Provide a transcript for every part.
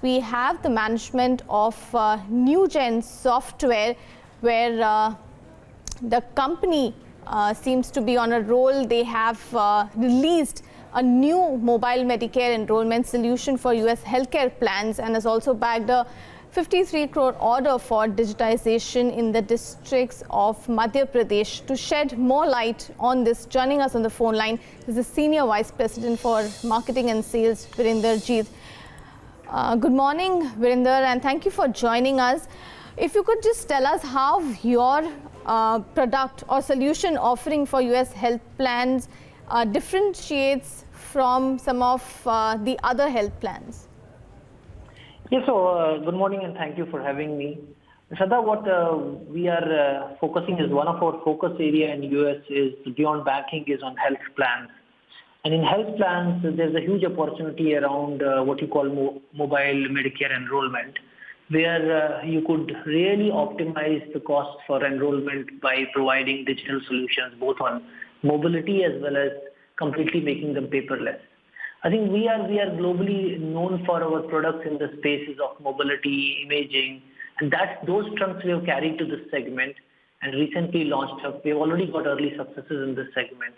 we have the management of Newgen software, where the company seems to be on a roll. They have released a new mobile Medicare enrollment solution for US healthcare plans and has also bagged a 53 crore order for digitization in the districts of Madhya Pradesh. To shed more light on this, joining us on the phone line is the Senior Vice President for Marketing and Sales, Virender Jeet. Good morning, Virender, and thank you for joining us. If you could just tell us how your product or solution offering for US health plans differentiates from some of the other health plans. Yes, so good morning and thank you for having me. Shraddha, what we are focusing is one of our focus area in US is beyond banking is on health plans. And in health plans, there's a huge opportunity around what you call mobile Medicare enrollment, where you could really optimize the cost for enrollment by providing digital solutions, both on mobility as well as completely making them paperless. I think we are globally known for our products in the spaces of mobility, imaging, and those trunks we have carried to this segment and recently launched up. We've already got early successes in this segment.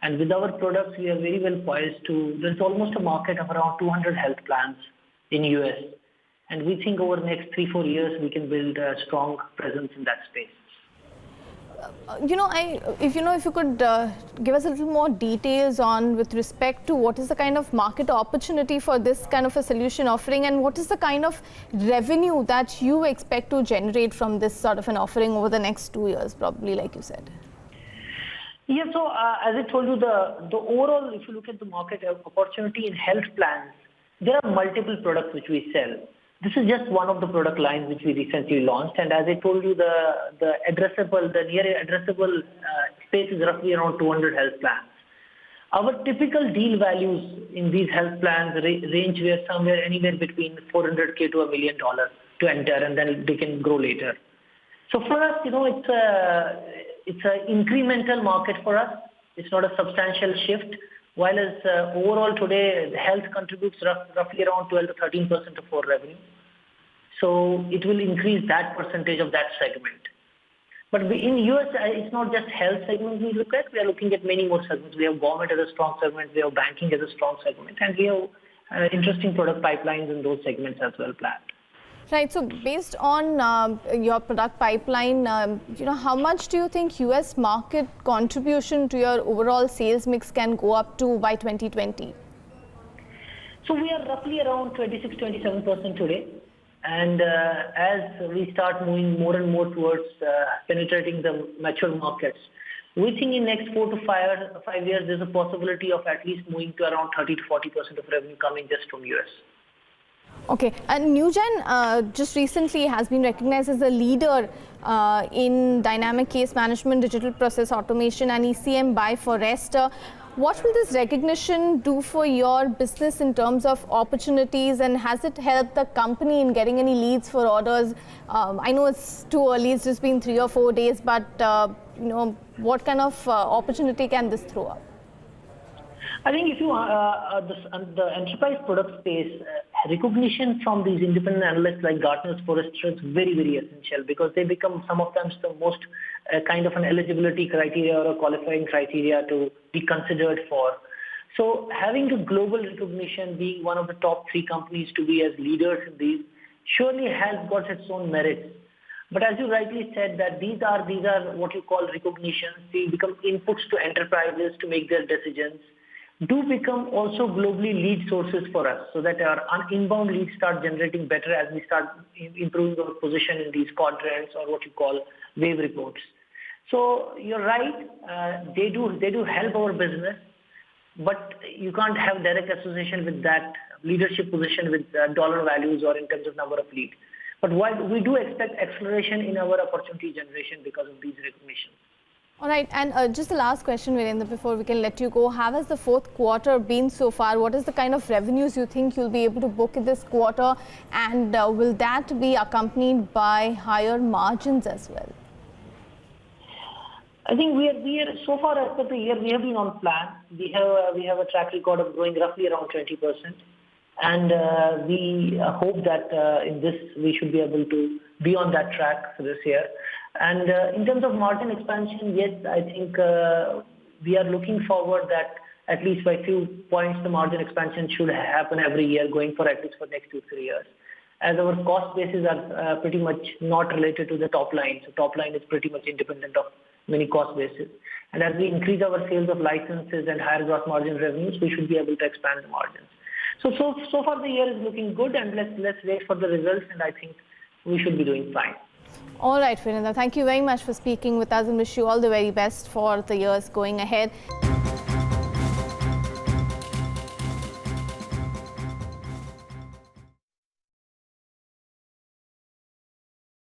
And with our products, we are very well poised there's almost a market of around 200 health plans in US. And we think over the next 3-4 years, we can build a strong presence in that space. If you could give us a little more details on with respect to what is the kind of market opportunity for this kind of a solution offering, and what is the kind of revenue that you expect to generate from this sort of an offering over the next 2 years, probably, like you said. Yeah, so as I told you, the overall, if you look at the market opportunity in health plans, there are multiple products which we sell. This is just one of the product lines which we recently launched, and as I told you, the near addressable space is roughly around 200 health plans. Our typical deal values in these health plans range somewhere anywhere between $400K to $1 million to enter, and then they can grow later. So for us, it's an incremental market for us. It's not a substantial shift. While as overall today, health contributes roughly around 12 to 13% of our revenue. So it will increase that percentage of that segment. But in US, it's not just health segment we look at. We are looking at many more segments. We have government as a strong segment. We have banking as a strong segment. And we have interesting product pipelines in those segments as well planned. Right. So based on your product pipeline, how much do you think US market contribution to your overall sales mix can go up to by 2020? So we are roughly around 26-27% today. And as we start moving more and more towards penetrating the mature markets, we think in next 4 to 5 years, there's a possibility of at least moving to around 30 to 40% of revenue coming just from US. Okay, and Newgen just recently has been recognized as a leader in dynamic case management, digital process automation and ECM by Forrest. What will this recognition do for your business in terms of opportunities, and has it helped the company in getting any leads for orders? I know it's too early, it's just been 3 or 4 days, but what kind of opportunity can this throw up? I think if you the enterprise product space, recognition from these independent analysts like Gartner's, Forrester is very, very essential, because they become sometimes the most kind of an eligibility criteria or a qualifying criteria to be considered for. So having a global recognition, being one of the top 3 companies to be as leaders in these, surely has got its own merits. But as you rightly said, that these are what you call recognitions. They become inputs to enterprises to make their decisions, do become also globally lead sources for us, so that our inbound leads start generating better as we start improving our position in these quadrants or what you call wave reports. So you're right, they do help our business, but you can't have direct association with that leadership position with dollar values or in terms of number of leads. But we do expect acceleration in our opportunity generation because of these recognitions. All right, and just the last question, Virender, before we can let you go. How has the 4th quarter been so far? What is the kind of revenues you think you'll be able to book in this quarter? And will that be accompanied by higher margins as well? I think we are so far as the year, we have been on plan. We have a track record of growing roughly around 20%. And we hope that in this we should be able to be on that track for this year. And in terms of margin expansion, yes, I think we are looking forward that at least by few points the margin expansion should happen every year going for at least for next 2-3 years. As our cost bases are pretty much not related to the top line. So top line is pretty much independent of many cost bases. And as we increase our sales of licenses and higher gross margin revenues, we should be able to expand the margins. So far the year is looking good, and let's wait for the results, and I think we should be doing fine. All right, Virender, thank you very much for speaking with us and wish you all the very best for the years going ahead.